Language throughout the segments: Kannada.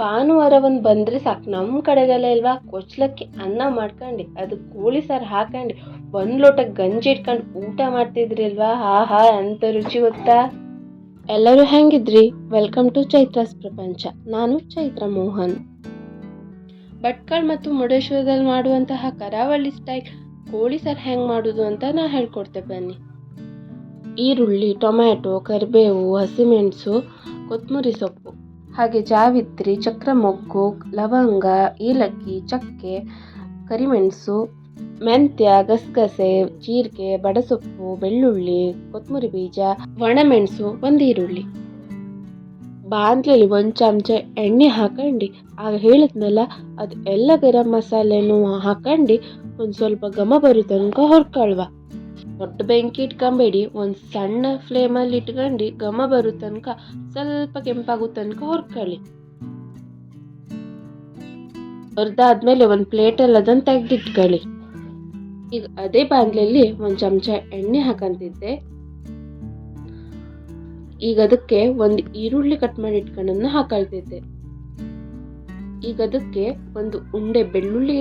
ಭಾನುವಾರ ಒಂದು ಬಂದರೆ ಸಾಕು, ನಮ್ಮ ಕಡೆಗೆಲ್ಲ ಇಲ್ವಾ ಕೊಚ್ಲಕ್ಕಿ ಅನ್ನ ಮಾಡ್ಕೊಂಡು ಅದಕ್ಕೆ ಕೋಳಿ ಸಾರು ಹಾಕೊಂಡು ಒಂದು ಲೋಟ ಗಂಜಿ ಇಟ್ಕೊಂಡು ಊಟ ಮಾಡ್ತಿದ್ರಿ ಅಲ್ವಾ, ಹಾ ಅಂತ ರುಚಿ ಗೊತ್ತಾ. ಎಲ್ಲರೂ ಹೆಂಗಿದ್ರಿ? ವೆಲ್ಕಮ್ ಟು ಚೈತ್ರಾಸ್ ಪ್ರಪಂಚ. ನಾನು ಚೈತ್ರ ಮೋಹನ್. ಭಟ್ಕಳ ಮತ್ತು ಮುರುಡೇಶ್ವರದಲ್ಲಿ ಮಾಡುವಂತಹ ಕರಾವಳಿ ಸ್ಟೈಲ್ ಕೋಳಿ ಸಾರು ಹೆಂಗೆ ಮಾಡೋದು ಅಂತ ನಾ ಹೇಳ್ಕೊಡ್ತೆ ಬನ್ನಿ. ಈರುಳ್ಳಿ, ಟೊಮ್ಯಾಟೊ, ಕರಿಬೇವು, ಹಸಿಮೆಣಸು, ಕೊತ್ತಂಬರಿ ಸೊಪ್ಪು, ಹಾಗೆ ಜಾವಿತ್ರಿ, ಚಕ್ರ ಮೊಗ್ಗು, ಲವಂಗ, ಏಲಕ್ಕಿ, ಚಕ್ಕೆ, ಕರಿಮೆಣಸು, ಮೆಂತ್ಯ, ಗಸಗಸೆ, ಜೀರಿಗೆ, ಬಡಸೊಪ್ಪು, ಬೆಳ್ಳುಳ್ಳಿ, ಕೊತ್ತಂಬರಿ ಬೀಜ, ಒಣಮೆಣಸು, ಒಂದು ಈರುಳ್ಳಿ. ಬಾಂಡ್ಲೆಯಲ್ಲಿ 1 ಚಮಚ ಎಣ್ಣೆ ಹಾಕೊಂಡು ಆಗ ಹೇಳಿದ್ನಲ್ಲ ಅದು ಎಲ್ಲ ಗರಂ ಮಸಾಲೆನೂ ಹಾಕೊಂಡು ಒಂದು ಸ್ವಲ್ಪ ಘಮ ಬರೋ ತನಕ ಹೊರ್ಕೊಳ್ವ. ದೊಡ್ಡ ಬೆಂಕಿ ಇಟ್ಕೊಂಬೇಡಿ, ಒಂದು ಸಣ್ಣ ಫ್ಲೇಮಲ್ಲಿ ಇಟ್ಕೊಂಡು ಘಮ ಬರೋ ತನಕ ಸ್ವಲ್ಪ ಕೆಂಪಾಗೋ ತನಕ ಹೊರ್ಕೊಳ್ಳಿ. ಹೊರದಾದ್ಮೇಲೆ ಒಂದು ಪ್ಲೇಟಲ್ಲಿ ಅದನ್ನು ತೆಗೆದಿಟ್ಕೊಳ್ಳಿ. ಈಗ ಅದೇ ಬಾಂಡ್ಲೆಯಲ್ಲಿ 1 ಚಮಚ ಎಣ್ಣೆ ಹಾಕಂತಿದ್ದೆ. ಈಗ ಅದಕ್ಕೆ ಒಂದು ಈರುಳ್ಳಿ ಕಟ್ ಮಾಡಿ ಇಟ್ಕೊಂಡನ್ನು ಹಾಕೊಳ್ತಿದ್ದೆ. ಈಗ ಅದಕ್ಕೆ ಒಂದು ಉಂಡೆ ಬೆಳ್ಳುಳ್ಳಿ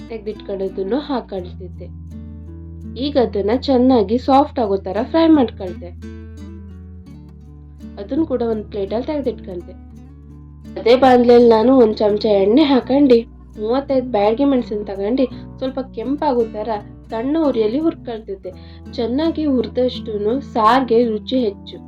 ತೆಗೆದಿಟ್ಕೊಳ್ಳೋದನ್ನು ಹಾಕೊಳ್ತಿದ್ದೆ. ಈಗ ಅದನ್ನ ಚೆನ್ನಾಗಿ ಸಾಫ್ಟ್ ಆಗೋ ತರ ಫ್ರೈ ಮಾಡ್ಕೊಳ್ತೆ. ಅದನ್ನು ಕೂಡ ಒಂದು ಪ್ಲೇಟಲ್ಲಿ ತೆಗೆದಿಟ್ಕೊಂತೆ. ಅದೇ ಬಾಂಡ್ಲೆಯಲ್ಲಿ ನಾನು 1 ಚಮಚ ಎಣ್ಣೆ ಹಾಕೊಂಡು 35 ಬ್ಯಾಡಗಿ ಮೆಣಸನ್ನು ತಗೊಂಡು ಸ್ವಲ್ಪ ಕೆಂಪಾಗೋ ತರ ಸಣ್ಣ ಉರಿಯಲ್ಲಿ ಹುರ್ಕೊಳ್ತಿದ್ದೆ. ಚೆನ್ನಾಗಿ ಹುರಿದಷ್ಟು ಸಾರಿಗೆ ರುಚಿ ಹೆಚ್ಚು.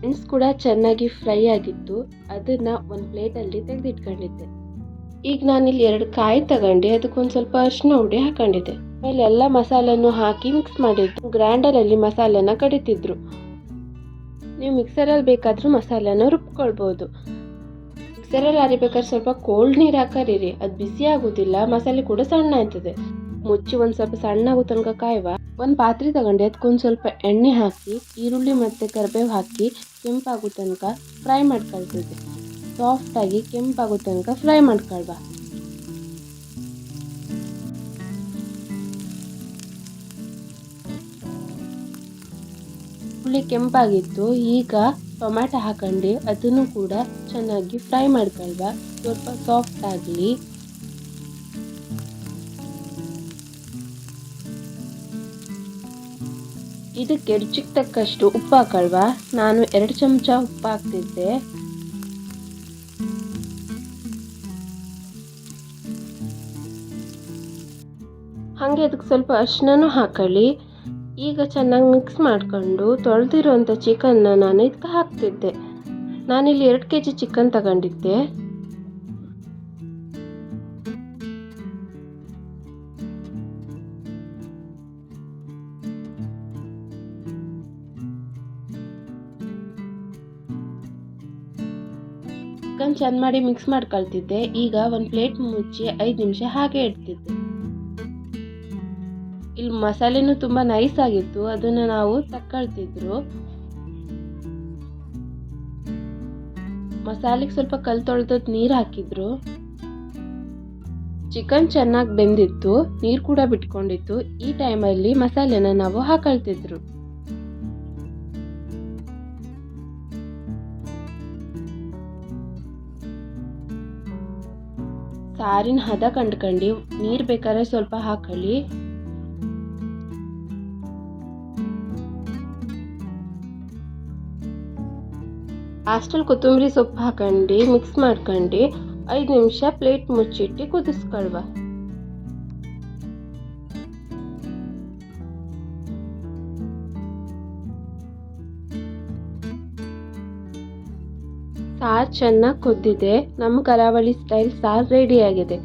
ಮೆಣಸು ಕೂಡ ಚೆನ್ನಾಗಿ ಫ್ರೈ ಆಗಿತ್ತು. ಅದನ್ನ ಒಂದು ಪ್ಲೇಟಲ್ಲಿ ತೆಗೆದಿಟ್ಕೊಂಡಿದ್ದೆ. ಈಗ ನಾನಿಲ್ಲಿ 2 ಕಾಯಿ ತಗೊಂಡು ಅದಕ್ಕೊಂದು ಸ್ವಲ್ಪ ಅರಿಶಿನ ಹುಡಿ ಹಾಕೊಂಡಿದ್ದೆ. ಆಮೇಲೆ ಎಲ್ಲ ಮಸಾಲೆನೂ ಹಾಕಿ ಮಿಕ್ಸ್ ಮಾಡಿದ್ದು. ಗ್ರೈಂಡರಲ್ಲಿ ಮಸಾಲೆನ ಕಡಿತಿದ್ರು. ನೀವು ಮಿಕ್ಸರಲ್ಲಿ ಬೇಕಾದ್ರೂ ಮಸಾಲೆನ ರುಬ್ಕೊಳ್ಬೋದು. ಮಿಕ್ಸರಲ್ಲಿ ಅರಿಬೇಕಾದ್ರೆ ಸ್ವಲ್ಪ ಕೋಲ್ಡ್ ನೀರು ಹಾಕರಿರಿ, ಅದು ಬಿಸಿ ಆಗೋದಿಲ್ಲ, ಮಸಾಲೆ ಕೂಡ ಸಣ್ಣ ಆಯ್ತದೆ. ಮುಚ್ಚಿ ಒಂದು ಸ್ವಲ್ಪ ಸಣ್ಣ ಆಗೋ ತನಕ ಕಾಯುವ. ಒಂದು ಪಾತ್ರೆ ತಗೊಂಡು ಅದಕ್ಕೊಂದು ಸ್ವಲ್ಪ ಎಣ್ಣೆ ಹಾಕಿ ಈರುಳ್ಳಿ ಮತ್ತು ಕರಿಬೇವು ಹಾಕಿ ಕೆಂಪಾಗೋ ತನಕ ಫ್ರೈ ಮಾಡ್ಕೊಳ್ತಿದ್ದೆ. ಸಾಫ್ಟಾಗಿ ಕೆಂಪಾಗೋ ತನಕ ಫ್ರೈ ಮಾಡ್ಕೊಳ್ವ. ಈರುಳ್ಳಿ ಕೆಂಪಾಗಿತ್ತು. ಈಗ ಟೊಮ್ಯಾಟೊ ಹಾಕೊಂಡು ಅದನ್ನು ಕೂಡ ಚೆನ್ನಾಗಿ ಫ್ರೈ ಮಾಡ್ಕೊಳ್ವ. ಸ್ವಲ್ಪ ಸಾಫ್ಟ್ ಆಗಲಿ. ಇದಕ್ಕೆ ರುಚಿಗೆ ತಕ್ಕಷ್ಟು ಉಪ್ಪು ಹಾಕೊಳ್ವ. ನಾನು 2 ಚಮಚ ಉಪ್ಪು ಹಾಕ್ತಿದ್ದೆ. ಹಾಗೆ ಅದಕ್ಕೆ ಸ್ವಲ್ಪ ಅರಿಶಿನನೂ ಹಾಕೊಳ್ಳಿ. ಈಗ ಚೆನ್ನಾಗಿ ಮಿಕ್ಸ್ ಮಾಡಿಕೊಂಡು ತೊಳೆದಿರುವಂಥ ಚಿಕನ್ನ ನಾನು ಇದಕ್ಕೆ ಹಾಕ್ತಿದ್ದೆ. ನಾನಿಲ್ಲಿ 2 kg ಚಿಕನ್ ತಗೊಂಡಿದ್ದೆ. ಚಿಕನ್ ಚೆಂದ ಮಾಡಿ ಮಿಕ್ಸ್ ಮಾಡ್ಕೊಳ್ತಿದ್ದೆ. ಈಗ ಒಂದು ಪ್ಲೇಟ್ ಮುಚ್ಚಿ 5 ನಿಮಿಷ ಹಾಗೆ ಇಡ್ತಿದ್ದೆ. ಇಲ್ಲಿ ಮಸಾಲೆನೂ ತುಂಬ ನೈಸ್ ಆಗಿತ್ತು, ಅದನ್ನು ನಾವು ತಕ್ಕೊಳ್ತಿದ್ರು. ಮಸಾಲೆಗೆ ಸ್ವಲ್ಪ ಕಲ್ ತೊಳೆದದ್ದು ನೀರು ಹಾಕಿದ್ರು. ಚಿಕನ್ ಚೆನ್ನಾಗಿ ಬೆಂದಿತ್ತು, ನೀರು ಕೂಡ ಬಿಟ್ಕೊಂಡಿತ್ತು. ಈ ಟೈಮಲ್ಲಿ ಮಸಾಲೆನ ನಾವು ಹಾಕೊಳ್ತಿದ್ರು. ಸಾರಿನ ಹದ ಕಂಡ್ಕೊಂಡು ನೀರು ಬೇಕಾದ್ರೆ ಸ್ವಲ್ಪ ಹಾಕೊಳ್ಳಿ. ಲಾಸ್ಟಲ್ಲಿ ಕೊತ್ತಂಬರಿ ಸೊಪ್ಪು ಹಾಕೊಂಡು ಮಿಕ್ಸ್ ಮಾಡ್ಕೊಂಡು 5 ನಿಮಿಷ ಪ್ಲೇಟ್ ಮುಚ್ಚಿಟ್ಟು ಕುದಿಸ್ಕೊಳ್ವ. ಸಾರು ಚೆನ್ನಾಗಿ ಕುದ್ದಿದೆ. ನಮ್ಮ ಕರಾವಳಿ ಸ್ಟೈಲ್ ಸಾರು ರೆಡಿ ಆಗಿದೆ.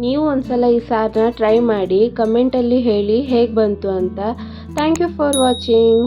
ನೀವು ಒಂದ್ಸಲ ಈ ಸಾರನ್ನ ಟ್ರೈ ಮಾಡಿ ಕಮೆಂಟಲ್ಲಿ ಹೇಳಿ ಹೇಗೆ ಬಂತು ಅಂತ. Thank you for watching.